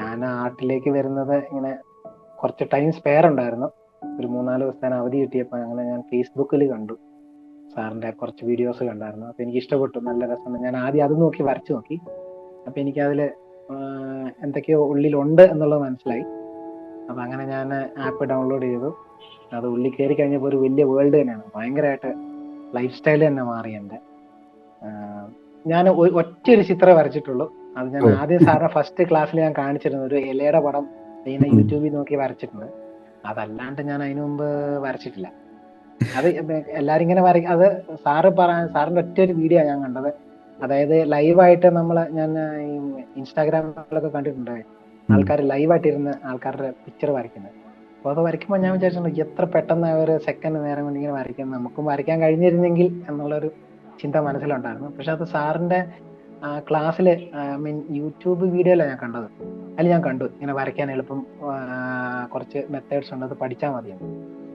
ഞാൻ ആർട്ടിലേക്ക് വരുന്നത് ഇങ്ങനെ കുറച്ച് ടൈം സ്പെയർ ഉണ്ടായിരുന്നു. ഒരു 3-4 ദിവസത്തേന് അവധി കിട്ടിയപ്പോൾ അങ്ങനെ ഞാൻ ഫേസ്ബുക്കിൽ കണ്ടു സാറിന്റെ കുറച്ച് വീഡിയോസ് കണ്ടായിരുന്നു. അപ്പൊ എനിക്ക് ഇഷ്ടപ്പെട്ടു, നല്ല രസമുണ്ട്. ഞാൻ ആദ്യം അത് നോക്കി വരച്ചു നോക്കി. അപ്പൊ എനിക്ക് അതിൽ എന്തൊക്കെയോ ഉള്ളിലുണ്ട് എന്നുള്ളത് മനസ്സിലായി. അപ്പൊ അങ്ങനെ ഞാൻ ആപ്പ് ഡൗൺലോഡ് ചെയ്തു. അത് ഉള്ളിൽ കയറി കഴിഞ്ഞപ്പോൾ ഒരു വലിയ വേൾഡ് തന്നെയാണ്. ഭയങ്കരമായിട്ട് ലൈഫ് സ്റ്റൈൽ തന്നെ മാറി എൻ്റെ. ഞാൻ ഒറ്റ ഒരു ചിത്രമേ വരച്ചിട്ടുള്ളൂ. അത് ഞാൻ ഓ. ആദ്യം സാറിന്റെ ഫസ്റ്റ് ക്ലാസ്സിൽ ഞാൻ കാണിച്ചിരുന്നു, ഒരു ഇലയുടെ പടം ഇങ്ങനെ ഉം. യൂട്യൂബിൽ നോക്കി വരച്ചിട്ടുണ്ട്. അതല്ലാണ്ട് ഞാൻ അതിനു മുമ്പ് വരച്ചിട്ടില്ല. അത് എല്ലാരും ഇങ്ങനെ വരയ്ക്കും. അത് സാറിന്റെ ഒറ്റ ഒരു വീഡിയോ ഞാൻ കണ്ടത്. അതായത് ലൈവായിട്ട് ഞാൻ ഈ ഇൻസ്റ്റാഗ്രാമിലൊക്കെ കണ്ടിട്ടുണ്ട് ഉം. ആൾക്കാർ ലൈവായിട്ട് ഇരുന്ന് ആൾക്കാരുടെ പിക്ചർ വരയ്ക്കുന്നത്. അപ്പൊ അത് വരയ്ക്കുമ്പോൾ ഞാൻ വിചാരിച്ചിട്ടുണ്ട് എത്ര പെട്ടെന്ന് ഒരു സെക്കൻഡ് നേരം കൊണ്ട് ഇങ്ങനെ വരയ്ക്കുന്നത്, നമുക്കും വരയ്ക്കാൻ കഴിഞ്ഞിരുന്നെങ്കിൽ എന്നുള്ളൊരു ചിന്ത മനസ്സിലുണ്ടായിരുന്നു. പക്ഷെ അത് സാറിന്റെ ക്ലാസ്സില് മീൻ യൂട്യൂബ് വീഡിയോയിലാണ് ഞാൻ കണ്ടത്. അതിൽ ഞാൻ കണ്ടു ഇങ്ങനെ വരയ്ക്കാൻ എളുപ്പം കുറച്ച് മെത്തേഡ്സ് ഉണ്ട്, അത് പഠിച്ചാൽ മതിയെന്ന്.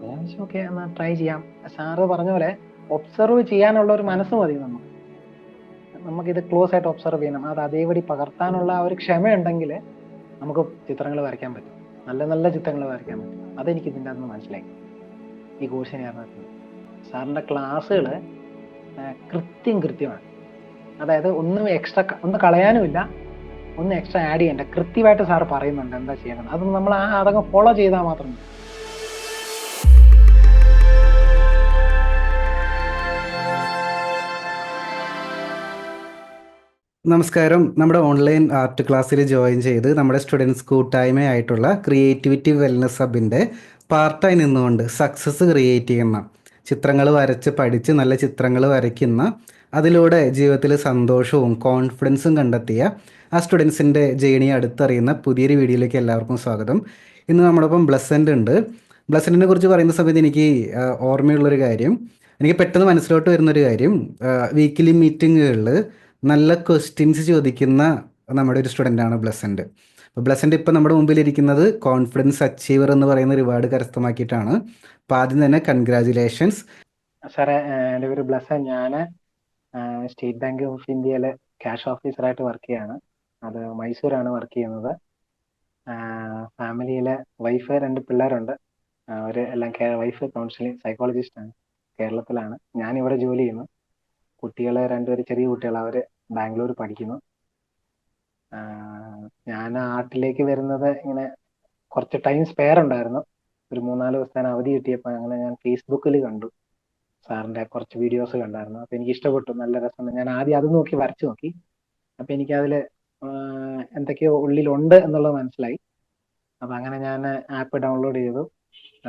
ഞാൻ വെച്ചു ഓക്കെ എന്നാ ട്രൈ ചെയ്യാം. സാറ് പറഞ്ഞ പോലെ ഒബ്സർവ് ചെയ്യാനുള്ള ഒരു മനസ്സ് മതി നമുക്കിത് ക്ലോസ് ആയിട്ട് ഒബ്സർവ് ചെയ്യണം. അത് അതേപടി പകർത്താനുള്ള ഒരു ക്ഷമയുണ്ടെങ്കിൽ നമുക്ക് ചിത്രങ്ങൾ വരയ്ക്കാൻ പറ്റും, നല്ല നല്ല ചിത്രങ്ങൾ വരയ്ക്കാൻ പറ്റും. അതെനിക്ക് ഇതിൻ്റെ അകത്ത് മനസ്സിലായി ഈ കോഴ്സിന് ചേർന്നിട്ടുണ്ട്. സാറിന്റെ ക്ലാസ്സുകൾ കൃത്യമാണ്. അതായത് ഒന്നും എക്സ്ട്രാ ഒന്നും കളയാനുമില്ല, ഒന്നും എക്സ്ട്രാ ആഡ് ചെയ്യണ്ട. കൃത്യമായിട്ട് സാർ പറയുന്നുണ്ട് എന്താ ചെയ്യണം. അത് നമ്മൾ അതങ്ങ് ഫോളോ ചെയ്താൽ മാത്രം മതി. നമസ്കാരം. നമ്മുടെ ഓൺലൈൻ ആർട്ട് ക്ലാസ്സിൽ ജോയിൻ ചെയ്ത് നമ്മുടെ സ്റ്റുഡൻസ് കൂട്ടായ്മയായിട്ടുള്ള ക്രിയേറ്റിവിറ്റി വെൽനസ് ഹബിൻ്റെ പാർട്ടായി നിന്നുകൊണ്ട് സക്സസ് ക്രിയേറ്റ് ചെയ്യുന്ന, ചിത്രങ്ങൾ വരച്ച് പഠിച്ച് നല്ല ചിത്രങ്ങൾ വരയ്ക്കുന്ന, അതിലൂടെ ജീവിതത്തിൽ സന്തോഷവും കോൺഫിഡൻസും കണ്ടെത്തിയ ആ സ്റ്റുഡൻസിൻ്റെ ജേണി അടുത്തറിയുന്ന പുതിയൊരു വീഡിയോയിലേക്ക് എല്ലാവർക്കും സ്വാഗതം. ഇന്ന് നമ്മളൊപ്പം ബ്ലസൻ്റ് ഉണ്ട്. ബ്ലസൻറ്റിനെ കുറിച്ച് പറയുന്ന സമയത്ത് എനിക്ക് ഓർമ്മയുള്ളൊരു കാര്യം, എനിക്ക് പെട്ടെന്ന് മനസ്സിലോട്ട് വരുന്നൊരു കാര്യം, വീക്കിലി മീറ്റിങ്ങുകളിൽ നല്ല ക്വസ്റ്റ്യൻസ് ചോദിക്കുന്ന നമ്മുടെ ഒരു സ്റ്റുഡൻ്റാണ് ബ്ലസൻ്റ്. അപ്പോൾ ബ്ലസൻ്റ് ഇപ്പോൾ നമ്മുടെ മുമ്പിലിരിക്കുന്നത് കോൺഫിഡൻസ് അച്ചീവർ എന്ന് പറയുന്ന റിവാർഡ് കരസ്ഥമാക്കിയിട്ടാണ്. അപ്പോൾ ആദ്യം തന്നെ കൺഗ്രാജുലേഷൻസ്. സാറേ, എൻ്റെ പേര് ബ്ലസൻ. ഞാൻ സ്റ്റേറ്റ് ബാങ്ക് ഓഫ് ഇന്ത്യയിലെ ക്യാഷ് ഓഫീസറായിട്ട് വർക്ക് ചെയ്യാണ്. അത് മൈസൂരാണ് വർക്ക് ചെയ്യുന്നത്. ഫാമിലിയിലെ വൈഫ്, 2 പിള്ളേരുണ്ട്. അവർ എല്ലാം വൈഫ് കൗൺസിലിംഗ് സൈക്കോളജിസ്റ്റ് ആണ്, കേരളത്തിലാണ്. ഞാൻ ഇവിടെ ജോലി ചെയ്യുന്നു. കുട്ടികൾ 2 പേര് ചെറിയ കുട്ടികൾ, അവർ ബാംഗ്ലൂർ പഠിക്കുന്നു. ഞാൻ ആർട്ടിലേക്ക് വരുന്നത് ഇങ്ങനെ കുറച്ച് ടൈം സ്പെയർ ഉണ്ടായിരുന്നു. ഒരു 3-4 ദിവസത്തേന് അവധി കിട്ടിയപ്പോൾ അങ്ങനെ ഞാൻ ഫേസ്ബുക്കിൽ കണ്ടു സാറിന്റെ കുറച്ച് വീഡിയോസ് കണ്ടായിരുന്നു. അപ്പൊ എനിക്ക് ഇഷ്ടപ്പെട്ടു, നല്ല രസമുണ്ട്. ഞാൻ ആദ്യം അത് നോക്കി വരച്ചു നോക്കി. അപ്പൊ എനിക്ക് അതിൽ എന്തൊക്കെയോ ഉള്ളിലുണ്ട് എന്നുള്ളത് മനസ്സിലായി. അപ്പൊ അങ്ങനെ ഞാൻ ആപ്പ് ഡൗൺലോഡ് ചെയ്തു.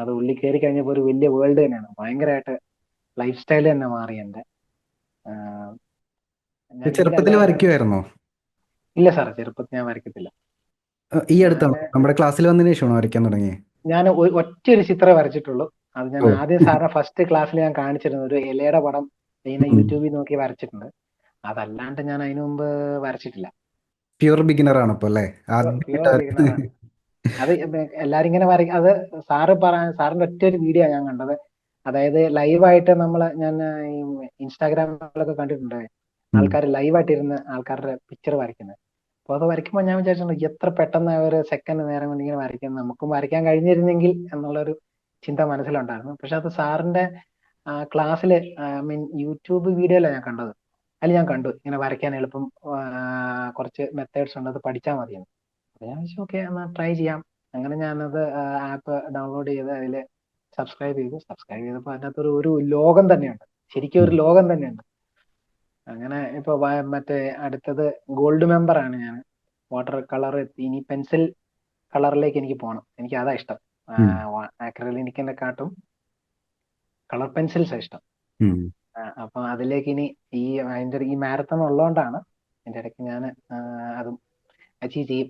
അത് ഉള്ളിൽ കയറി കഴിഞ്ഞപ്പോൾ ഒരു വലിയ വേൾഡ് തന്നെയാണ്. ഭയങ്കരമായിട്ട് ലൈഫ് സ്റ്റൈൽ തന്നെ മാറി എൻ്റെ. ചെറുപ്പത്തിൽ വരയ്ക്കുമായിരുന്നോ? ഇല്ല സാർ, ചെറുപ്പത്തിൽ ഞാൻ വരയ്ക്കത്തില്ല. ഈ അടുത്താണോ ഞാന് നമ്മുടെ ക്ലാസ്സിൽ വന്നതിന് ശേഷമാണോ വരയ്ക്കാൻ തുടങ്ങിയത്? ഞാൻ ഒറ്റ ഒരു ചിത്രമേ വരച്ചിട്ടുള്ളൂ. അത് ഞാൻ ഓ. ആദ്യം സാറിന്റെ ഫസ്റ്റ് ക്ലാസ്സിൽ ഞാൻ കാണിച്ചിരുന്നു, ഒരു ഇലയുടെ പടം ഇങ്ങനെ ഉം. യൂട്യൂബിൽ നോക്കി വരച്ചിട്ടുണ്ട്. അതല്ലാണ്ട് ഞാൻ അതിനു മുമ്പ് വരച്ചിട്ടില്ല. പ്യുവർ ബിഗിനർ ആണ് അപ്പോൾ അല്ലേ? പ്യുവർ ബിഗിനറാണ്. അത് എല്ലാരും ഇങ്ങനെ വരയ്ക്കും. അത് സാറിന്റെ ഒറ്റ ഒരു വീഡിയോ ഞാൻ കണ്ടത്. അതായത് ലൈവായിട്ട് ഞാൻ ഈ ഇൻസ്റ്റാഗ്രാമിലൊക്കെ കണ്ടിട്ടുണ്ട് ആൾക്കാർ ലൈവായിട്ട് ഇരുന്ന് ആൾക്കാരുടെ പിക്ചർ വരയ്ക്കുന്നത്. അപ്പൊ അത് വരയ്ക്കുമ്പോൾ ഞാൻ വിചാരിച്ചിട്ടുണ്ട് എത്ര പെട്ടെന്ന് ഒരു സെക്കൻഡ് നേരം കൊണ്ട് ഇങ്ങനെ വരയ്ക്കുന്നത്, നമുക്കും വരയ്ക്കാൻ കഴിഞ്ഞിരുന്നെങ്കിൽ എന്നുള്ളൊരു ചിന്ത മനസ്സിലുണ്ടായിരുന്നു. പക്ഷെ അത് സാറിന്റെ ക്ലാസ്സിൽ മീൻ യൂട്യൂബ് വീഡിയോയിലാണ് ഞാൻ കണ്ടത്. അതിൽ ഞാൻ കണ്ടു ഇങ്ങനെ വരയ്ക്കാൻ എളുപ്പം കുറച്ച് മെത്തേഡ്സ് ഉണ്ട്, അത് പഠിച്ചാൽ മതിയെന്ന്. അപ്പൊ ഞാൻ വെച്ചു ഓക്കെ എന്നാ ട്രൈ ചെയ്യാം. അങ്ങനെ ഞാനത് ആപ്പ് ഡൗൺലോഡ് ചെയ്ത് അതിൽ സബ്സ്ക്രൈബ് ചെയ്തപ്പോൾ അതിനകത്തൊരു ഒരു ലോകം തന്നെയുണ്ട്, ശരിക്കും ഒരു ലോകം തന്നെയുണ്ട്. അങ്ങനെ ഇപ്പൊ മറ്റേ അടുത്തത് ഗോൾഡ് മെമ്പർ ആണ് ഞാൻ. വാട്ടർ കളർ, ഇനി പെൻസിൽ കളറിലേക്ക് എനിക്ക് പോകണം. എനിക്ക് അതാ ഇഷ്ടം. ആക്രിലിക്കിന്റെ കാട്ടും കളർ പെൻസിൽസ് ഇഷ്ടം. അപ്പൊ അതിലേക്ക് ഇനി ഈ മാരത്തൺ ഉള്ളതുകൊണ്ടാണ് അതിന്റെ ഇടയ്ക്ക് ഞാൻ അതും അച്ചീവ് ചെയ്യും,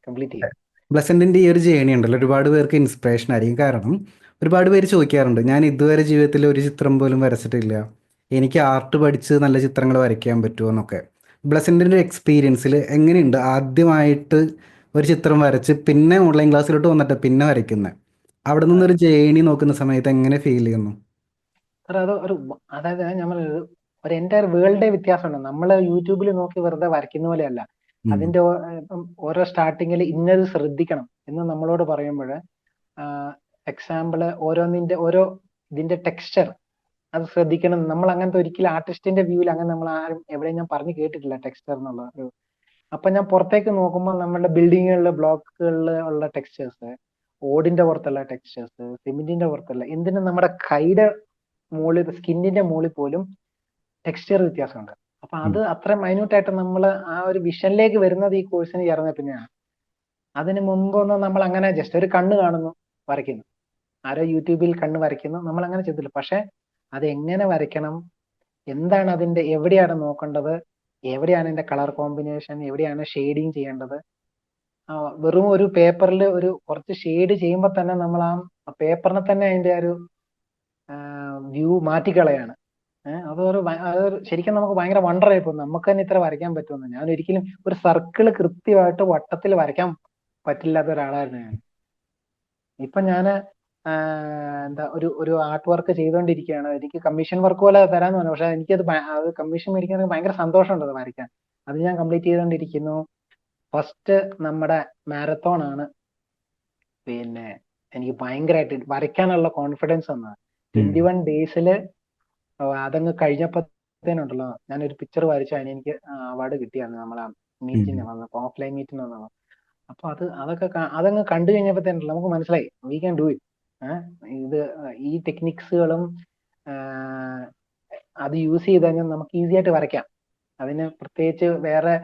കംപ്ലീറ്റ് ചെയ്യും. ബ്ലസന്റിന്റെ ഈ ഒരു ജേണി ഉണ്ടല്ലോ, ഒരുപാട് പേർക്ക് ഇൻസ്പിറേഷൻ ആയിരിക്കും. കാരണം ഒരുപാട് പേര് ചോദിക്കാറുണ്ട്, ഞാൻ ഇതുവരെ ജീവിതത്തിൽ ഒരു ചിത്രം പോലും വരച്ചിട്ടില്ല, എനിക്ക് ആർട്ട് പഠിച്ച് നല്ല ചിത്രങ്ങൾ വരയ്ക്കാൻ പറ്റുമോ എന്നൊക്കെ. ബ്ലസന്റിന്റെ ഒരു എക്സ്പീരിയൻസിൽ എങ്ങനെയുണ്ട് ആദ്യമായിട്ട് ഒരു ചിത്രം വരച്ച് പിന്നെ ഓൺലൈൻ ക്ലാസ്സിലോട്ട് വന്നിട്ട് പിന്നെ വരയ്ക്കുന്നത്? അവിടെ നിന്നൊരു ജേണി നോക്കുന്ന സമയത്ത് എങ്ങനെ ഫീൽ ചെയ്യുന്നു? സാർ അത് അതായത് നമ്മൾ ഒരു എൻ്റയർ വേൾഡേ വ്യത്യാസമുണ്ട്. നമ്മൾ യൂട്യൂബിൽ നോക്കി വെറുതെ വരയ്ക്കുന്ന പോലെയല്ല. ഉം. അതിന്റെ ഓരോ സ്റ്റാർട്ടിങ്ങിൽ ഇന്നത് ശ്രദ്ധിക്കണം എന്ന് നമ്മളോട് പറയുമ്പോൾ, എക്സാമ്പിള് ഓരോ ഇതിന്റെ ടെക്സ്ചർ അത് ശ്രദ്ധിക്കണം. നമ്മൾ അങ്ങനത്തെ ഒരിക്കലും ആർട്ടിസ്റ്റിന്റെ വ്യൂവിൽ അങ്ങനെ നമ്മൾ ആരും എവിടെയും ഞാൻ പറഞ്ഞു കേട്ടിട്ടില്ല ടെക്സ്ചർ എന്നുള്ള ഒരു. അപ്പൊ ഞാൻ പുറത്തേക്ക് നോക്കുമ്പോൾ നമ്മുടെ ബിൽഡിങ്ങുകളിലെ ബ്ലോക്കുകളിൽ ഉള്ള ടെക്സ്ചേഴ്സ്, ഓടിന്റെ പുറത്തുള്ള ടെക്സ്ചേഴ്സ്, സിമെന്റിന്റെ പുറത്തുള്ള, എന്തിനും നമ്മുടെ കൈയുടെ മുകളിൽ, സ്കിന്നിന്റെ മുകളിൽ പോലും ടെക്സ്ചർ വ്യത്യാസമുണ്ട്. അപ്പൊ ഉം. അത് അത്ര മൈന്യൂട്ട് ആയിട്ട് നമ്മൾ ആ ഒരു വിഷനിലേക്ക് വരുന്നത് ഈ കോഴ്സിന് ചേർന്ന പിന്നെയാണ്. അതിന് മുമ്പൊന്നും നമ്മൾ അങ്ങനെ ജസ്റ്റ് ഒരു കണ്ണ് കാണുന്നു, വരയ്ക്കുന്നു, ആരോ യൂട്യൂബിൽ കണ്ണ് വരയ്ക്കുന്നു, നമ്മൾ അങ്ങനെ ചെയ്തില്ല. പക്ഷെ അത് എങ്ങനെ വരയ്ക്കണം, എന്താണ് അതിന്റെ, എവിടെയാണ് നോക്കേണ്ടത്, എവിടെയാണ് അതിന്റെ കളർ കോമ്പിനേഷൻ, എവിടെയാണ് ഷെയ്ഡിങ് ചെയ്യേണ്ടത്, വെറും ഒരു പേപ്പറിൽ ഒരു കുറച്ച് ഷെയ്ഡ് ചെയ്യുമ്പോൾ തന്നെ നമ്മൾ ആ പേപ്പറിനെ തന്നെ അതിന്റെ ഒരു വ്യൂ മാറ്റിക്കളയാണ്. അതൊരു ശരിക്കും നമുക്ക് ഭയങ്കര വണ്ടറായി പോകും, നമുക്ക് തന്നെ ഇത്ര വരയ്ക്കാൻ പറ്റുമെന്ന്. ഞാൻ ഒരിക്കലും ഒരു സർക്കിള് കൃത്യമായിട്ട് വട്ടത്തിൽ വരയ്ക്കാൻ പറ്റില്ലാത്ത ഒരാളായിരുന്നു ഞാൻ. ഇപ്പൊ ഞാന് എന്താ ഒരു ആർട്ട് വർക്ക് ചെയ്തുകൊണ്ടിരിക്കുകയാണ്. എനിക്ക് കമ്മീഷൻ വർക്ക് പോലെ തരാന്ന് പറഞ്ഞു, പക്ഷെ എനിക്കത് അത് കമ്മീഷൻ മേടിക്കാൻ ഭയങ്കര സന്തോഷമുണ്ട് അത് വരയ്ക്കാൻ. അത് ഞാൻ കംപ്ലീറ്റ് ചെയ്തുകൊണ്ടിരിക്കുന്നു. ഫസ്റ്റ് നമ്മുടെ മാരത്തോൺ ആണ് പിന്നെ എനിക്ക് ഭയങ്കരമായിട്ട് വരയ്ക്കാനുള്ള കോൺഫിഡൻസ് വന്നത്. 21 ഡേയ്സില് അതങ്ങ് കഴിഞ്ഞപ്പോഴത്തേനുണ്ടല്ലോ, ഞാനൊരു പിക്ചർ വരച്ചു, അതിന് എനിക്ക് അവാർഡ് കിട്ടിയാണ് നമ്മളെ മീറ്റിന് വന്ന, ഓഫ്ലൈൻ മീറ്റിന് വന്നത്. അപ്പൊ അതങ്ങ് കണ്ടു കഴിഞ്ഞപ്പോഴത്തേനുണ്ടല്ലോ നമുക്ക് മനസ്സിലായി വി ക്യാൻ ഡു ഇറ്റ്. ഇത് ഈ ടെക്നിക്സുകളും അത് യൂസ് ചെയ്ത് കഴിഞ്ഞാൽ നമുക്ക് ഈസി ആയിട്ട് വരയ്ക്കാം. അതിന് പ്രത്യേകിച്ച് വേറെ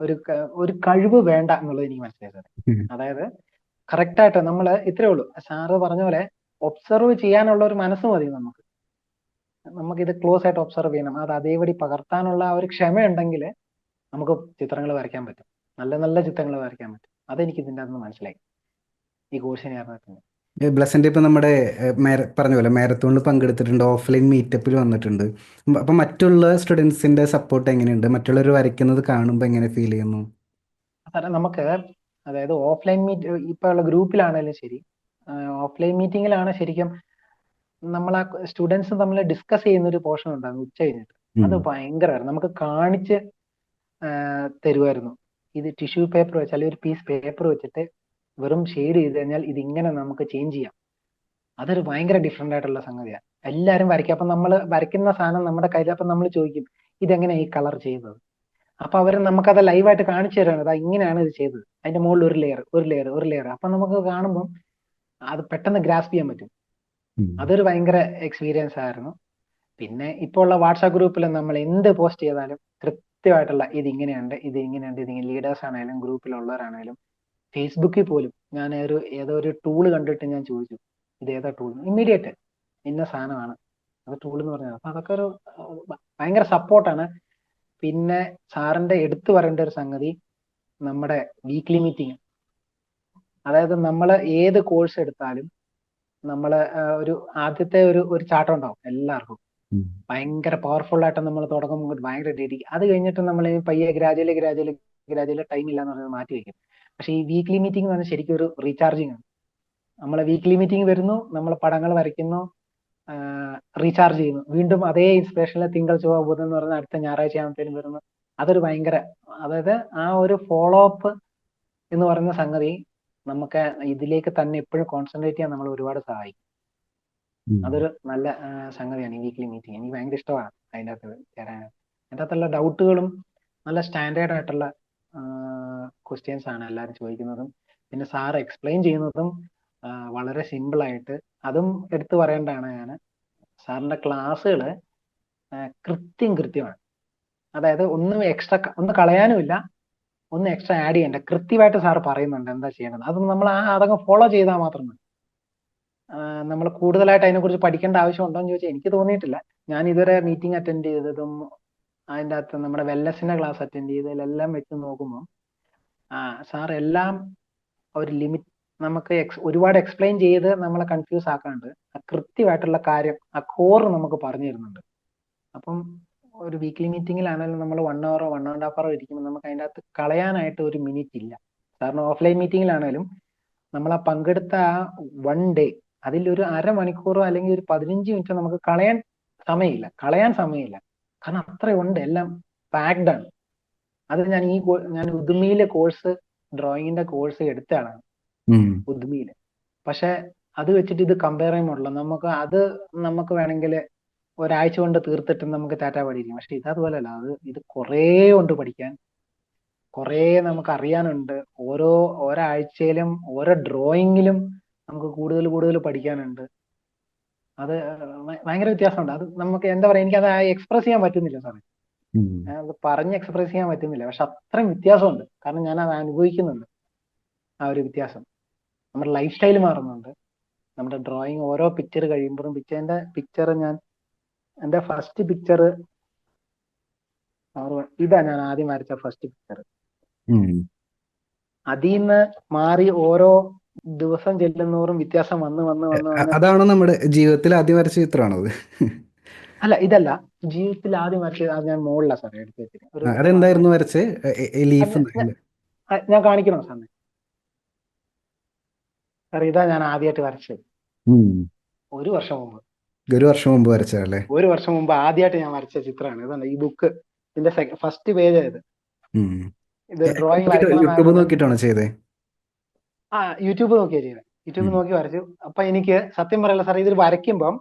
ഒരു കഴിവ് വേണ്ട എന്നുള്ളത് എനിക്ക് മനസ്സിലായത്. അതായത് കറക്റ്റ് ആയിട്ട് നമ്മൾ ഇത്രേ ഉള്ളൂ, സാറ് പറഞ്ഞ പോലെ ഒബ്സർവ് ചെയ്യാനുള്ള ഒരു മനസ്സ് മതി നമുക്ക്. നമുക്കിത് ക്ലോസ് ആയിട്ട് ഒബ്സർവ് ചെയ്യണം, അത് അതേപടി പകർത്താനുള്ള ആ ഒരു ക്ഷമയുണ്ടെങ്കിൽ നമുക്ക് ചിത്രങ്ങൾ വരയ്ക്കാൻ പറ്റും, നല്ല നല്ല ചിത്രങ്ങൾ വരയ്ക്കാൻ പറ്റും. അതെനിക്ക് ഇതിൻ്റെ അകത്ത് മനസ്സിലായി ഈ കോഴ്സിനെ അറിഞ്ഞിട്ടുണ്ട്. ബ്ലസന്റ് ഇപ്പം നമ്മുടെ പറഞ്ഞ പോലെ മാരത്തോണിൽ പങ്കെടുത്തിട്ടുണ്ട്, ഓഫ്ലൈൻ മീറ്റപ്പിൽ വന്നിട്ടുണ്ട്. അപ്പം മറ്റുള്ള സ്റ്റുഡൻസിന്റെ സപ്പോർട്ട് എങ്ങനെയുണ്ട്? മറ്റുള്ളവർ വരയ്ക്കുന്നത് കാണുമ്പോൾ എങ്ങനെ ഫീൽ ചെയ്യുന്നു? കാരണം നമുക്ക്, അതായത് ഓഫ്ലൈൻ മീറ്റ് ഇപ്പൊ ഉള്ള ഗ്രൂപ്പിലാണെങ്കിലും ശരി, ഓഫ്ലൈൻ മീറ്റിംഗിലാണ് ശരിക്കും നമ്മൾ ആ സ്റ്റുഡൻസ് തമ്മിൽ ഡിസ്കസ് ചെയ്യുന്ന ഒരു പോർഷൻ ഉണ്ടായിരുന്നു ഉച്ച കഴിഞ്ഞിട്ട്. അത് ഭയങ്കരമായിരുന്നു, നമുക്ക് കാണിച്ച് തരുമായിരുന്നു. ഇത് ടിഷ്യൂ പേപ്പർ വെച്ച്, അല്ലെങ്കിൽ ഒരു പീസ് പേപ്പർ വെച്ചിട്ട് വെറും ഷെയ്ഡ് ചെയ്ത് കഴിഞ്ഞാൽ ഇതിങ്ങനെ നമുക്ക് ചേഞ്ച് ചെയ്യാം. അതൊരു ഭയങ്കര ഡിഫറെന്റ് ആയിട്ടുള്ള സംഗതിയാണ്. എല്ലാവരും വരയ്ക്കും. അപ്പൊ നമ്മൾ വരയ്ക്കുന്ന സാധനം നമ്മുടെ കയ്യിൽ, അപ്പൊ നമ്മൾ ചോദിക്കും ഇതെങ്ങനെയാണ് ഈ കളർ ചെയ്തത്. അപ്പൊ അവർ നമുക്കത് ലൈവായിട്ട് കാണിച്ചു തരാണ്, അതാ ഇങ്ങനെയാണ് ഇത് ചെയ്തത്, അതിന്റെ മുകളിൽ ഒരു ലെയർ ഒരു ലെയർ ഒരു ലെയർ. അപ്പൊ നമുക്ക് കാണുമ്പോൾ അത് പെട്ടെന്ന് ഗ്രാസ്പ് ചെയ്യാൻ പറ്റും. അതൊരു ഭയങ്കര എക്സ്പീരിയൻസ് ആയിരുന്നു. പിന്നെ ഇപ്പോൾ ഉള്ള വാട്സാപ്പ് ഗ്രൂപ്പിൽ നമ്മൾ എന്ത് പോസ്റ്റ് ചെയ്താലും കൃത്യമായിട്ടുള്ള ഇത് ഇങ്ങനെയുണ്ട്, ഇത് ഇങ്ങനെയുണ്ട്, ഇതിങ്ങനെ ലീഡേഴ്സ് ആണെങ്കിലും ഗ്രൂപ്പിലുള്ളവരാണെങ്കിലും, ഫേസ്ബുക്കിൽ പോലും ഞാൻ ഏതോ ഒരു ടൂള് കണ്ടിട്ട് ഞാൻ ചോദിച്ചു ഇത് ഏതാ ടൂൾ, ഇമ്മീഡിയറ്റ് ഇന്ന സാധനമാണ് അത് ടൂൾ എന്ന് പറഞ്ഞത്. അപ്പൊ അതൊക്കെ ഒരു ഭയങ്കര സപ്പോർട്ടാണ്. പിന്നെ സാറിന്റെ എടുത്തു പറയേണ്ട ഒരു സംഗതി നമ്മുടെ വീക്ക്ലി മീറ്റിംഗ്. അതായത് നമ്മൾ ഏത് കോഴ്സ് എടുത്താലും നമ്മൾ ഒരു ആദ്യത്തെ ഒരു ചാട്ടം ഉണ്ടാവും എല്ലാവർക്കും, ഭയങ്കര പവർഫുൾ ആയിട്ട് നമ്മൾ തുടങ്ങുമ്പോൾ ഭയങ്കര ഡെഡിക്ക്. അത് കഴിഞ്ഞിട്ട് നമ്മൾ പയ്യെ ഗ്രാജുവലി ടൈം ഇല്ലാന്ന് പറഞ്ഞത് മാറ്റി വെക്കും. പക്ഷെ ഈ വീക്ക്ലി മീറ്റിംഗ് എന്ന് പറഞ്ഞാൽ ശരിക്കും ഒരു റീചാർജിങ് ആണ്. നമ്മളെ വീക്ക്ലി മീറ്റിംഗ് വരുന്നു, നമ്മൾ പടങ്ങൾ വരയ്ക്കുന്നു, റീചാർജ് ചെയ്യുന്നു, വീണ്ടും അതേ ഇൻസ്പിറേഷനിൽ തിങ്കൾ ചൊവ്വ ബുധൻ എന്ന് പറഞ്ഞ അടുത്ത ഞായറാഴ്ച ആകുമ്പോഴത്തേനും വരുന്നു. അതൊരു ഭയങ്കര, അതായത് ആ ഒരു ഫോളോ അപ്പ് എന്ന് പറയുന്ന സംഗതി നമുക്ക് ഇതിലേക്ക് തന്നെ എപ്പോഴും കോൺസെൻട്രേറ്റ് ചെയ്യാൻ നമ്മൾ ഒരുപാട് സഹായിക്കും. അതൊരു നല്ല സംഗതിയാണ് ഈ വീക്ക്ലി മീറ്റിംഗ്. എനിക്ക് ഭയങ്കര ഇഷ്ടമാണ് അതിൻ്റെ അകത്ത് ചേരാൻ. അതിൻ്റെ അകത്തുള്ള ഡൗട്ടുകളും നല്ല സ്റ്റാൻഡേർഡ് ആയിട്ടുള്ള ക്വസ്റ്റ്യൻസ് ആണ് എല്ലാവരും ചോദിക്കുന്നതും. പിന്നെ സാർ എക്സ്പ്ലെയിൻ ചെയ്യുന്നതും വളരെ സിമ്പിൾ ആയിട്ട്. അതും എടുത്തു പറയേണ്ടതാണ്. ഞാൻ സാറിന്റെ ക്ലാസ്സുകൾ കൃത്യമാണ്. അതായത് ഒന്നും എക്സ്ട്രാ ഒന്നും കളയാനുമില്ല, ഒന്നും എക്സ്ട്രാ ആഡ് ചെയ്യണ്ട, കൃത്യമായിട്ട് സാർ പറയുന്നുണ്ട് എന്താ ചെയ്യണത്. അത് നമ്മൾ അതങ്ങ് ഫോളോ ചെയ്താൽ മാത്രം മതി. നമ്മൾ കൂടുതലായിട്ട് അതിനെക്കുറിച്ച് പഠിക്കേണ്ട ആവശ്യമുണ്ടോ എന്ന് ചോദിച്ചാൽ എനിക്ക് തോന്നിയിട്ടില്ല. ഞാൻ ഇതുവരെ മീറ്റിംഗ് അറ്റൻഡ് ചെയ്തതും അതിൻ്റെ അകത്ത് നമ്മുടെ വെൽനെസിന്റെ ക്ലാസ് അറ്റൻഡ് ചെയ്തതിലെല്ലാം വെച്ച് നോക്കുമ്പോൾ സാർ എല്ലാം ഒരു ലിമിറ്റ്, നമുക്ക് ഒരുപാട് എക്സ്പ്ലെയിൻ ചെയ്ത് നമ്മളെ കൺഫ്യൂസ് ആക്കാണ്ട് കൃത്യമായിട്ടുള്ള കാര്യം ആ കോർ നമുക്ക് പറഞ്ഞു തരുന്നുണ്ട്. അപ്പം ഒരു വീക്ക്ലി മീറ്റിംഗിലാണെങ്കിലും നമ്മൾ 1 hour 1.5 hour ഇരിക്കുമ്പോൾ നമുക്ക് അതിൻ്റെ അകത്ത് കളയാനായിട്ട് ഒരു മിനിറ്റ് ഇല്ല. കാരണം ഓഫ്ലൈൻ മീറ്റിംഗിലാണെങ്കിലും നമ്മൾ ആ പങ്കെടുത്ത ആ 1 day അതിലൊരു അരമണിക്കൂറോ അല്ലെങ്കിൽ ഒരു 15 മിനിറ്റോ നമുക്ക് കളയാൻ സമയമില്ല. കാരണം അത്രയുണ്ട്, എല്ലാം പാക്ഡ് ആണ്. അത് ഞാൻ ഉദ്മിയിലെ കോഴ്സ്, ഡ്രോയിങ്ങിന്റെ കോഴ്സ് എടുത്ത ആളാണ് ഉദ്മിയില്. പക്ഷെ അത് വെച്ചിട്ട് ഇത് കമ്പയർ ചെയ്യുമ്പോഴല്ലോ നമുക്ക് വേണമെങ്കിൽ ഒരാഴ്ച കൊണ്ട് തീർത്തിട്ട് നമുക്ക് ടാറ്റ പഠിക്കും. പക്ഷെ ഇതതുപോലെയല്ല, ഇത് കുറേ ഉണ്ട് പഠിക്കാൻ, കുറേ നമുക്ക് അറിയാനുണ്ട്. ഓരോ ആഴ്ചയിലും ഓരോ ഡ്രോയിങ്ങിലും നമുക്ക് കൂടുതൽ കൂടുതൽ പഠിക്കാനുണ്ട്. അത് ഭയങ്കര വ്യത്യാസമുണ്ട്. അത് നമുക്ക് എന്താ പറയാ, എനിക്കത് എക്സ്പ്രസ് ചെയ്യാൻ പറ്റുന്നില്ല സാറേ, അത് പറഞ്ഞ് എക്സ്പ്രസ് ചെയ്യാൻ പറ്റുന്നില്ല. പക്ഷെ അത്രയും വ്യത്യാസമുണ്ട്. കാരണം ഞാൻ അത് അനുഭവിക്കുന്നുണ്ട്, ആ ഒരു വ്യത്യാസം. നമ്മുടെ ലൈഫ് സ്റ്റൈൽ മാറുന്നുണ്ട്. നമ്മുടെ ഡ്രോയിങ് ഓരോ പിക്ചർ കഴിയുമ്പോഴും എന്റെ ഫസ്റ്റ് പിക്ചർ ഇതാ, ഞാൻ ആദ്യം വരച്ച ഫസ്റ്റ് പിക്ചർ. അതിൽ നിന്ന് മാറി ഓരോ ദിവസം ചെല്ലുന്നോറും വ്യത്യാസം വന്ന് അതാണോ നമ്മുടെ ജീവിതത്തിൽ ആദ്യം വരച്ച ചിത്രമാണത്? അല്ല, ഇതല്ല ജീവിതത്തിൽ ആദ്യം വരച്ചത്. അത് ഞാൻ മുകളിലാ സാറേ എടുത്ത് വെച്ചിട്ട്. അതെന്തായിരുന്നു വരച്ചേ? ലീഫ്? ഞാൻ കാണിക്കണോ സാറിന്? സാർ, ഇതാ ഞാൻ ആദ്യമായിട്ട് വരച്ചത്. ഒരു വർഷം മുമ്പ് വരച്ചതല്ലേ? ഒരു വർഷം മുമ്പ് ആദ്യമായിട്ട് ഞാൻ വരച്ച ചിത്രമാണ്. ഇതാണ് ഈ ബുക്ക്. ഇതിന്റെ ഫസ്റ്റ് പേജ് ആയത്. ഇത് ഡ്രോയിങ് യൂട്യൂബ് നോക്കിയിട്ടാണോ ചെയ്തേ? യൂട്യൂബ് നോക്കിയാ ചെയ്തത്. യൂട്യൂബ് നോക്കി വരച്ചു. അപ്പൊ എനിക്ക് സത്യം പറയല്ല സാർ, ഇതിൽ വരയ്ക്കുമ്പം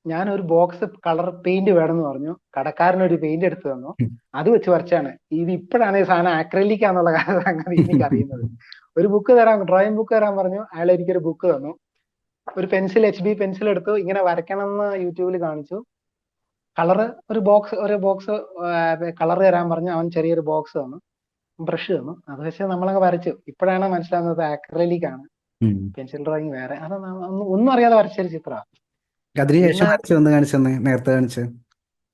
ഞാൻ ഒരു ബോക്സ് കളർ പെയിന്റ് വേണമെന്ന് പറഞ്ഞു. കടക്കാരനൊരു പെയിന്റ് എടുത്തു തന്നു. അത് വെച്ച് വരച്ചാണ്. ഇത് ഇപ്പോഴാണ് ഈ സാധനം ആക്രിലിക് ആണെന്നുള്ള സംഗതി എനിക്ക് അറിയുന്നത്. ഒരു ബുക്ക് ഡ്രോയിങ് ബുക്ക് തരാൻ പറഞ്ഞു. അയാൾ എനിക്കൊരു ബുക്ക് തന്നു. ഒരു പെൻസിൽ, HB പെൻസിൽ എടുത്തു. ഇങ്ങനെ വരയ്ക്കണം എന്ന് യൂട്യൂബിൽ കാണിച്ചു. ഒരു ബോക്സ് കളർ തരാൻ പറഞ്ഞു. അവൻ ചെറിയൊരു ബോക്സ് തന്നു, ബ്രഷ് തന്നു. അത് വെച്ച് നമ്മളങ്ങ് വരച്ചു. ഇപ്പോഴാണ് മനസ്സിലാവുന്നത് ആക്രിലിക് ആണ്, പെൻസിൽ ഡ്രോയിങ് വേറെ. അത് ഒന്നും അറിയാതെ വരച്ചൊരു ചിത്രമാണ്.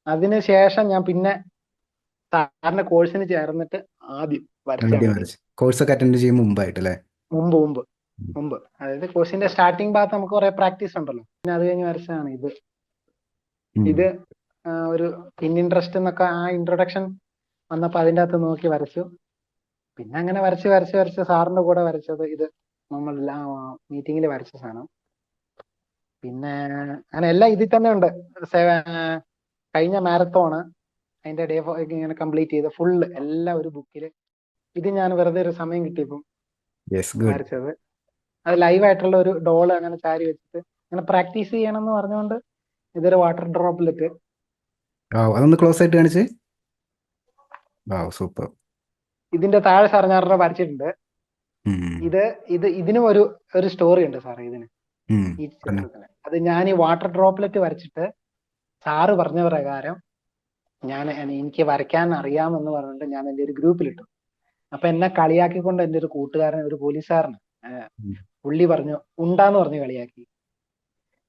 അതിനുശേഷം ഞാൻ പിന്നെ സാറിന്റെ കോഴ്സിന് ചേർന്നിട്ട് ആദ്യം കോഴ്സൊക്കെ അറ്റൻഡ് ചെയ്യും മുമ്പായിട്ടല്ലേ? മുമ്പ് അതായത് കോഴ്സിന്റെ സ്റ്റാർട്ടിംഗ് ഭാഗത്ത് നമുക്ക് കുറെ പ്രാക്ടീസ് ഉണ്ടല്ലോ. പിന്നെ അത് കഴിഞ്ഞ് വരച്ചതാണ് ഇത്. ഒരു ഇൻട്രസ്റ്റ് എന്നൊക്കെ ആ ഇൻട്രൊഡക്ഷൻ വന്നപ്പോ അതിൻ്റെ അകത്ത് നോക്കി വരച്ചു. പിന്നെ അങ്ങനെ വരച്ച് സാറിന്റെ കൂടെ വരച്ചത് ഇത് നമ്മൾ മീറ്റിങ്ങിൽ വരച്ച സാധനം. പിന്നെ അങ്ങനെ എല്ലാം ഇതിൽ തന്നെ ഉണ്ട്. കഴിഞ്ഞ മാരത്തോണ് അതിന്റെ ഡേ ഇങ്ങനെ കംപ്ലീറ്റ് ചെയ്ത് ഫുള്ള് എല്ലാം ഒരു ബുക്കില്. ഇത് ഞാൻ വെറുതെ ഒരു സമയം കിട്ടിയപ്പം വരച്ചത്. അത് ലൈവായിട്ടുള്ള ഒരു ഡോള് അങ്ങനെ ചാരി വെച്ചിട്ട് അങ്ങനെ പ്രാക്ടീസ് ചെയ്യണം എന്ന് പറഞ്ഞുകൊണ്ട് ഇതൊരു വാട്ടർ ഡ്രോപ്ലെറ്റ്. അതൊന്ന് ക്ലോസ് ആയിട്ട് കാണിച്ചേ. സൂപ്പർ. ഇതിന്റെ താഴെ സാർ ഞാൻ വരച്ചിട്ടുണ്ട്. ഇതിനും ഒരു സ്റ്റോറി ഉണ്ട് സാറേ ഇതിന്, ഈ ചിത്രത്തിന്. അത് ഞാൻ ഈ വാട്ടർ ഡ്രോപ്ലെറ്റ് വരച്ചിട്ട് സാറ് പറഞ്ഞ പ്രകാരം എനിക്ക് വരയ്ക്കാൻ അറിയാമെന്ന് പറഞ്ഞിട്ട് ഞാൻ എൻ്റെ ഒരു ഗ്രൂപ്പിലിട്ടു. അപ്പൊ എന്നെ കളിയാക്കിക്കൊണ്ട് എൻ്റെ ഒരു കൂട്ടുകാരൻ, ഒരു പോലീസുകാരന്, പുള്ളി പറഞ്ഞു ഉണ്ടാന്ന് പറഞ്ഞ് കളിയാക്കി.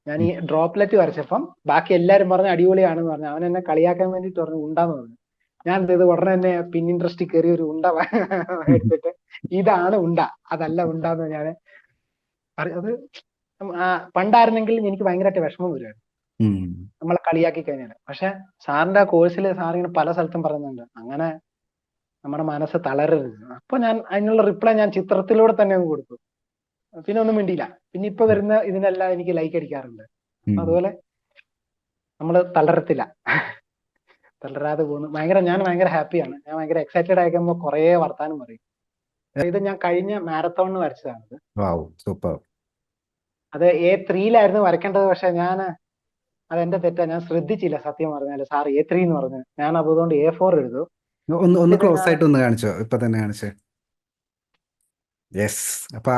ഞാൻ ഈ ഡ്രോപ്ലെറ്റ് വരച്ചപ്പം ബാക്കി എല്ലാരും പറഞ്ഞു അടിപൊളിയാണെന്ന് പറഞ്ഞു. അവൻ എന്നെ കളിയാക്കാൻ വേണ്ടിട്ട് പറഞ്ഞു ഉണ്ടാന്ന് പറഞ്ഞു. ഞാൻ ഇത് ഉടനെ തന്നെ ഇൻട്രസ്റ്റിൽ കയറി ഒരു ഉണ്ട എടുത്തിട്ട് ഇതാണ് ഉണ്ട, അതല്ല ഉണ്ടാന്ന് ഞാൻ അത്. പണ്ടായിരുന്നെങ്കിൽ എനിക്ക് ഭയങ്കരമായിട്ട് വിഷമം വരുമായിരുന്നു നമ്മളെ കളിയാക്കി കഴിഞ്ഞാൽ. പക്ഷെ സാറിന്റെ കോഴ്സിൽ സാറിങ്ങനെ പല സ്ഥലത്തും പറയുന്നുണ്ട് അങ്ങനെ നമ്മുടെ മനസ്സ് തളരരുത്. അപ്പൊ ഞാൻ അതിനുള്ള റിപ്ലൈ ഞാൻ ചിത്രത്തിലൂടെ തന്നെ അങ്ങ് കൊടുത്തു. പിന്നെ ഒന്നും മിണ്ടിയില്ല. പിന്നെ ഇപ്പൊ വരുന്ന ഇതിനെല്ലാം എനിക്ക് ലൈക്ക് അടിക്കാറുണ്ട്. അതുപോലെ നമ്മള് തളരാതെ പോകുന്നു. ഞാൻ ഭയങ്കര ഹാപ്പിയാണ്. ഞാൻ ഭയങ്കര എക്സൈറ്റഡ് ആയിക്കുമ്പോ കുറെ വർത്താനം പറയും. ഇത് ഞാൻ കഴിഞ്ഞ മാരത്തോണിന് വരച്ചതാണത്. അത് A3 വരയ്ക്കേണ്ടത്. പക്ഷെ അതെന്റെ തെറ്റാ, ഞാൻ ശ്രദ്ധിച്ചില്ല സത്യം പറഞ്ഞാല്. സാർ A3 എന്ന് പറഞ്ഞു, ഞാൻ അതുകൊണ്ട് A4 എഴുതു. ഒന്ന് ക്ലോസ് ആയിട്ട് ഒന്ന് കാണിച്ചോ, ഇപ്പൊ തന്നെ കാണിച്ചേ. യെസ്. അപ്പൊ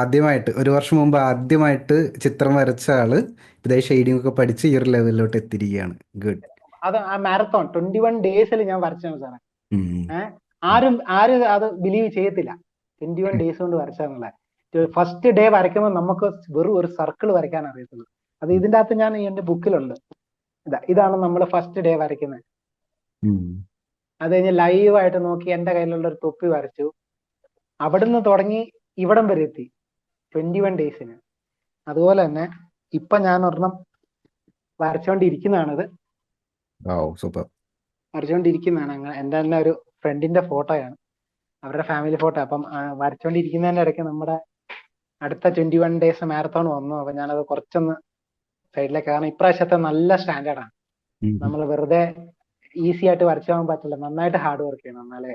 ഒരു വർഷം മുമ്പ് ആദ്യമായിട്ട് ചിത്രം വരച്ച ആള് ഇതേ ഷെയ്ഡിംഗ് ഒക്കെ പഠിച്ച് ഈ ഒരു ലെവലിലോട്ട് എത്തിയിരിക്കുകയാണ്. ഗുഡ്. അത് ആ മാരത്തോൺ 21 ഡേയ്സിൽ ഞാൻ വരച്ചാണ് സാറേ. ആരും അത് ബിലീവ് ചെയ്യത്തില്ല. 21 ഡേയ്സ് കൊണ്ട് വരച്ചാന്നുള്ള. ഫസ്റ്റ് ഡേ വരയ്ക്കുമ്പോൾ നമുക്ക് വെറും ഒരു സർക്കിൾ വരയ്ക്കാൻ അറിയത്തുള്ളൂ. അത് ഇതിന്റെ അകത്ത് ഞാൻ എന്റെ ബുക്കിലുണ്ട്. ഇതാണ് നമ്മൾ ഫസ്റ്റ് ഡേ വരയ്ക്കുന്നത്. അത് കഴിഞ്ഞ് ലൈവായിട്ട് നോക്കി എന്റെ കയ്യിലുള്ള ഒരു തൊപ്പി വരച്ചു. അവിടുന്ന് തുടങ്ങി ഇവിടം വരെ എത്തി 21 ഡേയ്സിന്. അതുപോലെ തന്നെ ഇപ്പൊ ഞാൻ ഒരെണ്ണം വരച്ചോണ്ടിരിക്കുന്നതാണിത്. വരച്ചോണ്ടിരിക്കുന്നതാണ്. എന്റെ തന്നെ ഒരു ഫ്രണ്ടിന്റെ ഫോട്ടോയാണ്, അവരുടെ ഫാമിലി ഫോട്ടോ. അപ്പം വരച്ചോണ്ടിരിക്കുന്നതിന്റെ ഇടയ്ക്ക് നമ്മുടെ അടുത്ത 21 ഡേയ്സ് മാരത്തോൺ വന്നു. അപ്പൊ ഞാനത് കുറച്ചൊന്ന് സൈഡിലേക്ക്. കാരണം ഇപ്രാവശ്യത്തെ നല്ല സ്റ്റാൻഡേർഡാണ്. നമ്മൾ വെറുതെ ഈസി ആയിട്ട് വരച്ചു പോകാൻ പറ്റില്ല. നന്നായിട്ട് ഹാർഡ് വർക്ക് ചെയ്യണം, എന്നാലേ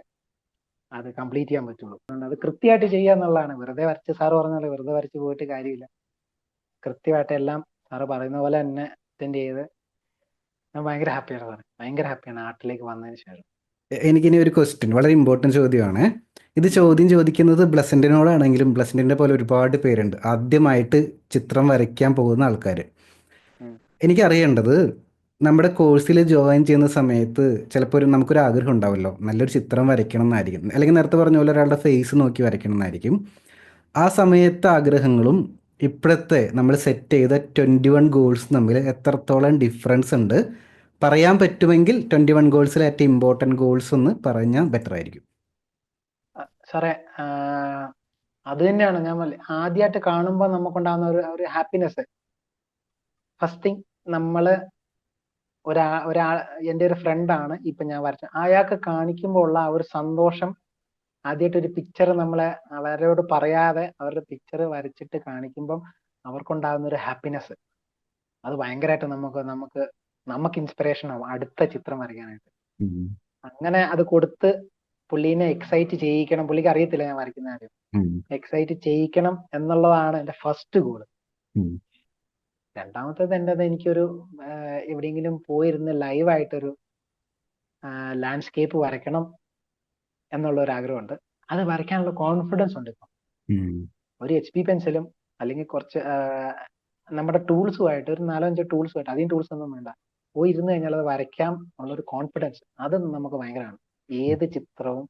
അത് കംപ്ലീറ്റ് ചെയ്യാൻ പറ്റുള്ളൂ. അതുകൊണ്ട് അത് കൃത്യമായിട്ട് ചെയ്യുക എന്നുള്ളതാണ്. വെറുതെ വരച്ച് സാറ് പറഞ്ഞ പോലെ വെറുതെ വരച്ച് പോയിട്ട് കാര്യമില്ല. കൃത്യമായിട്ട് എല്ലാം സാറ് പറയുന്ന പോലെ തന്നെ അറ്റൻഡ് ചെയ്ത് ഞാൻ ഭയങ്കര ഹാപ്പിയാണ് സാറേ. ഭയങ്കര ഹാപ്പിയാണ് ആർട്ടിലേക്ക് വന്നതിന് ശേഷം. എനിക്കിനി ഒരു ക്വസ്റ്റ്യൻ, വളരെ ഇമ്പോർട്ടൻറ്റ് ചോദ്യമാണ്. ഇത് ചോദ്യം ചോദിക്കുന്നത് ബ്ലസന്റിനോടാണെങ്കിലും ബ്ലസന്റിന്റെ പോലെ ഒരുപാട് പേരുണ്ട് ആദ്യമായിട്ട് ചിത്രം വരയ്ക്കാൻ പോകുന്ന ആൾക്കാർ. ഉം. എനിക്കറിയേണ്ടത്, നമ്മുടെ കോഴ്സിൽ ജോയിൻ ചെയ്യുന്ന സമയത്ത് ചിലപ്പോൾ നമുക്കൊരു ആഗ്രഹം ഉണ്ടാവുമല്ലോ, നല്ലൊരു ചിത്രം വരയ്ക്കണം എന്നായിരിക്കും, അല്ലെങ്കിൽ നേരത്തെ പറഞ്ഞ പോലെ ഒരാളുടെ ഫേസ് നോക്കി വരയ്ക്കണം എന്നായിരിക്കും. ആ സമയത്തെ ആഗ്രഹങ്ങളും ഇപ്പോഴത്തെ നമ്മൾ സെറ്റ് ചെയ്ത 21 ഗോൾസ് തമ്മിൽ എത്രത്തോളം ഡിഫറൻസ് ഉണ്ട് പറയാൻ പറ്റുമെങ്കിൽ 21 ഗോൾസിലെ ഏറ്റവും ഇമ്പോർട്ടൻറ്റ് ഗോൾസ് ഒന്ന് പറഞ്ഞാൽ ബെറ്റർ ആയിരിക്കും. സാറേ അത് തന്നെയാണ് ഞാൻ ആദ്യമായിട്ട് കാണുമ്പോൾ നമുക്കുണ്ടാകുന്ന ഒരു ഹാപ്പിനെസ്. ഫസ്റ്റ് തിങ്, നമ്മള് ഒരാൾ എൻ്റെ ഒരു ഫ്രണ്ടാണ് ഇപ്പൊ ഞാൻ വരച്ച, അയാൾക്ക് കാണിക്കുമ്പോൾ ഉള്ള ആ ഒരു സന്തോഷം, ആദ്യമായിട്ട് ഒരു പിക്ചർ നമ്മളെ അവരോട് പറയാതെ അവരുടെ പിക്ചർ വരച്ചിട്ട് കാണിക്കുമ്പം അവർക്കുണ്ടാകുന്ന ഒരു ഹാപ്പിനെസ്, അത് ഭയങ്കരമായിട്ട് നമുക്ക് ഇൻസ്പിറേഷൻ ആവും അടുത്ത ചിത്രം വരയ്ക്കാനായിട്ട്. അങ്ങനെ അത് കൊടുത്ത് പുള്ളീനെ എക്സൈറ്റ് ചെയ്യിക്കണം. പുള്ളിക്ക് അറിയത്തില്ല ഞാൻ വരയ്ക്കുന്ന കാര്യം. എക്സൈറ്റ് ചെയ്യിക്കണം എന്നുള്ളതാണ് എന്റെ ഫസ്റ്റ് ഗോള്. രണ്ടാമത്തേത് എന്റേത്, എനിക്കൊരു എവിടെയെങ്കിലും പോയിരുന്ന് ലൈവായിട്ടൊരു ലാൻഡ്സ്കേപ്പ് വരയ്ക്കണം എന്നുള്ള ഒരു ആഗ്രഹമുണ്ട്. അത് വരയ്ക്കാനുള്ള കോൺഫിഡൻസ് ഉണ്ട് ഇപ്പം. ഒരു HP പെൻസിലും അല്ലെങ്കിൽ കുറച്ച് നമ്മുടെ ടൂൾസുമായിട്ട്, ഒരു 4-5 ടൂൾസുമായിട്ട്, അധികം ടൂൾസ് ഒന്നും വേണ്ട, പോയി ഇരുന്ന് കഴിഞ്ഞാൽ അത് വരയ്ക്കാം ഉള്ളൊരു കോൺഫിഡൻസ്, അത് നമുക്ക് ഭയങ്കരമാണ്. ഏത് ചിത്രവും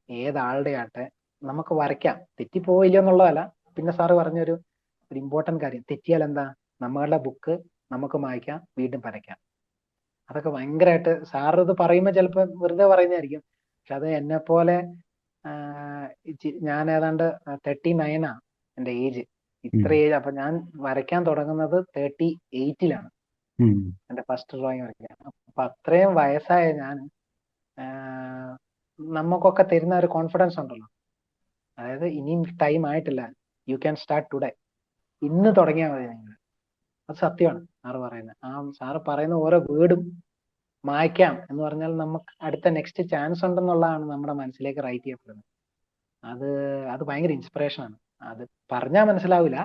ഏതാളുടെ ആട്ടെ നമുക്ക് വരയ്ക്കാം, തെറ്റിപ്പോയില്ല എന്നുള്ളതല്ല. പിന്നെ സാറ് പറഞ്ഞൊരു ഇമ്പോർട്ടന്റ് കാര്യം, തെറ്റിയാൽ എന്താ, നമ്മളുടെ ബുക്ക് നമുക്ക് മായ്ക്കാം, വീണ്ടും വരയ്ക്കാം. അതൊക്കെ ഭയങ്കരമായിട്ട് സാറ് ഇത് പറയുമ്പോൾ ചിലപ്പോൾ വെറുതെ പറയുന്നതായിരിക്കും, പക്ഷെ അത് എന്നെ പോലെ ഞാൻ ഏതാണ്ട് 39 എന്റെ ഏജ്. ഇത്ര ഏജ്, അപ്പൊ ഞാൻ വരയ്ക്കാൻ തുടങ്ങുന്നത് 38-ലാണ് എന്റെ ഫസ്റ്റ് ഡ്രോയിങ് വരയ്ക്കാൻ. അപ്പൊ അത്രയും വയസ്സായ ഞാൻ നമുക്കൊക്കെ തരുന്ന ഒരു കോൺഫിഡൻസ് ഉണ്ടല്ലോ, അതായത് ഇനിയും ടൈം ആയിട്ടില്ല, യു ക്യാൻ സ്റ്റാർട്ട് ടുഡേ, ഇന്ന് തുടങ്ങിയാൽ മതി നിങ്ങൾ. അത് സത്യമാണ് സാറ് പറയുന്നത്. ആ സാറ് പറയുന്ന ഓരോ വേർഡും മായ്ക്കാം എന്ന് പറഞ്ഞാൽ നമുക്ക് അടുത്ത നെക്സ്റ്റ് ചാൻസ് ഉണ്ടെന്നുള്ളതാണ് നമ്മുടെ മനസ്സിലേക്ക് റൈറ്റ് ചെയ്യപ്പെടുന്നത്. അത് ഭയങ്കര ഇൻസ്പിറേഷൻ ആണ്. അത് പറഞ്ഞാൽ മനസ്സിലാവില്ല,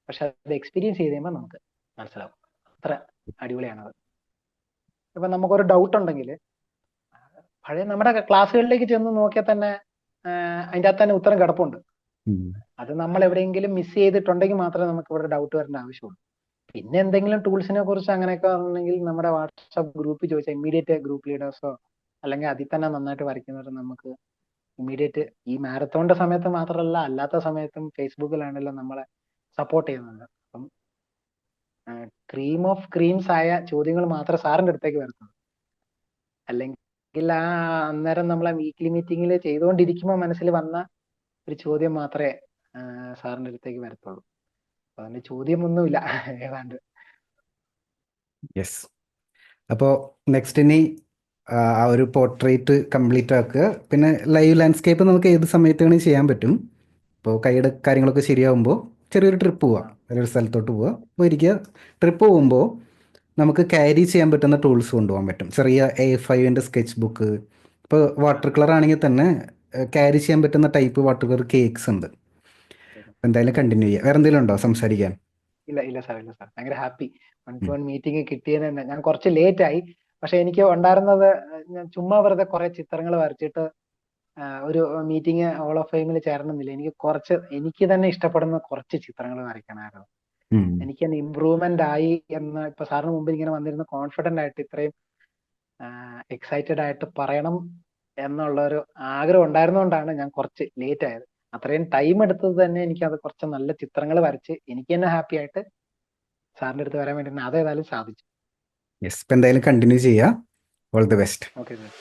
പക്ഷെ അത് എക്സ്പീരിയൻസ് ചെയ്ത് കഴിയുമ്പോൾ നമുക്ക് മനസ്സിലാവും. അത്ര അടിപൊളിയാണത്. ഇപ്പൊ നമുക്കൊരു ഡൗട്ട് ഉണ്ടെങ്കിൽ പഴയ നമ്മുടെ ക്ലാസ്സുകളിലേക്ക് ചെന്ന് നോക്കിയാൽ തന്നെ അതിൻ്റെ അകത്ത് തന്നെ ഉത്തരം കിടപ്പുണ്ട്. അത് നമ്മൾ എവിടെയെങ്കിലും മിസ് ചെയ്തിട്ടുണ്ടെങ്കിൽ മാത്രമേ നമുക്ക് ഇവിടെ ഡൗട്ട് വരേണ്ട ആവശ്യമുള്ളൂ. പിന്നെ എന്തെങ്കിലും ടൂൾസിനെ കുറിച്ച് അങ്ങനെയൊക്കെ പറഞ്ഞെങ്കിൽ നമ്മുടെ വാട്സാപ്പ് ഗ്രൂപ്പിൽ ചോദിച്ചാൽ ഇമ്മീഡിയറ്റ് ഗ്രൂപ്പ് ലീഡേഴ്സോ അല്ലെങ്കിൽ അതിൽ തന്നെ നന്നായിട്ട് വരയ്ക്കുന്നവർ നമുക്ക് ഇമ്മീഡിയറ്റ്, ഈ മാരത്തോണിന്റെ സമയത്ത് മാത്രമല്ല അല്ലാത്ത സമയത്തും ഫേസ്ബുക്കിലാണെങ്കിലും നമ്മളെ സപ്പോർട്ട് ചെയ്യുന്നുണ്ട്. അപ്പം ക്രീം ഓഫ് ക്രീംസ് ആയ ചോദ്യങ്ങൾ മാത്രമേ സാറിന്റെ അടുത്തേക്ക് വരത്തുള്ളൂ. അല്ലെങ്കിൽ അന്നേരം നമ്മളെ വീക്ക്ലി മീറ്റിംഗിൽ ചെയ്തുകൊണ്ടിരിക്കുമ്പോൾ മനസ്സിൽ വന്ന ഒരു ചോദ്യം മാത്രമേ സാറിന്റെ അടുത്തേക്ക് വരത്തുള്ളൂ. അതിന്റെ ചോദ്യമൊന്നുമില്ല ഏതാണ്ട്. യെസ്. അപ്പോൾ നെക്സ്റ്റ് ഇനി ആ ഒരു പോർട്രേറ്റ് കംപ്ലീറ്റ് ആക്കുക. പിന്നെ ലൈവ് ലാൻഡ്സ്കേപ്പ് നമുക്ക് ഏത് സമയത്ത് വേണമെങ്കിൽ ചെയ്യാൻ പറ്റും. ഇപ്പോൾ കൈയുടെ കാര്യങ്ങളൊക്കെ ശരിയാകുമ്പോൾ ചെറിയൊരു ട്രിപ്പ് പോവാം, വേറൊരു സ്ഥലത്തോട്ട് പോവുക, അപ്പോൾ ഇരിക്കുക. ട്രിപ്പ് പോകുമ്പോൾ നമുക്ക് ക്യാരി ചെയ്യാൻ പറ്റുന്ന ടൂൾസ് കൊണ്ടുപോകാൻ പറ്റും. ചെറിയ A5 സ്കെച്ച് ബുക്ക്. ഇപ്പോൾ വാട്ടർ കളർ ആണെങ്കിൽ തന്നെ ക്യാരി ചെയ്യാൻ പറ്റുന്ന ടൈപ്പ് വാട്ടർ കളർ കേക്ക്സ് ഉണ്ട്. എന്തായാലും കണ്ടിന്യൂ ചെയ്യാം. വേറെ എന്തെങ്കിലും ഉണ്ടോ സംസാരിക്കാൻ? ഇല്ല സാർ ഭയങ്കര ഹാപ്പി. 1-to-1 മീറ്റിംഗ് കിട്ടിയത് തന്നെ. ഞാൻ കുറച്ച് ലേറ്റ് ആയി, പക്ഷെ എനിക്ക് ഉണ്ടായിരുന്നത് ഞാൻ ചുമ്മാ വെറുതെ കുറെ ചിത്രങ്ങൾ വരച്ചിട്ട് ഒരു മീറ്റിംഗ് ഹോൾ ഓഫ് ഫെയിമിൽ ചേരണമെന്നില്ല. എനിക്ക് തന്നെ ഇഷ്ടപ്പെടുന്ന കുറച്ച് ചിത്രങ്ങൾ വരയ്ക്കണമായിരുന്നു. എനിക്ക് തന്നെ ഇമ്പ്രൂവ്മെന്റ് ആയി എന്ന് ഇപ്പൊ സാറിന് മുമ്പിൽ ഇങ്ങനെ വന്നിരുന്ന കോൺഫിഡന്റ് ആയിട്ട് ഇത്രയും എക്സൈറ്റഡ് ആയിട്ട് പറയണം എന്നുള്ള ഒരു ആഗ്രഹം ഉണ്ടായിരുന്നുകൊണ്ടാണ് ഞാൻ കുറച്ച് ലേറ്റ് ആയത്. അത്രയും ടൈം എടുത്തത് തന്നെ എനിക്ക് അത് കുറച്ച് നല്ല ചിത്രങ്ങൾ വരച്ച് എനിക്ക് തന്നെ ഹാപ്പി ആയിട്ട് സാറിന്റെ അടുത്ത് വരാൻ വേണ്ടി അതേതായാലും സാധിച്ചു. യെസ്. ഇപ്പം എന്തായാലും കണ്ടിന്യൂ ചെയ്യുക. All the best. Okay sir.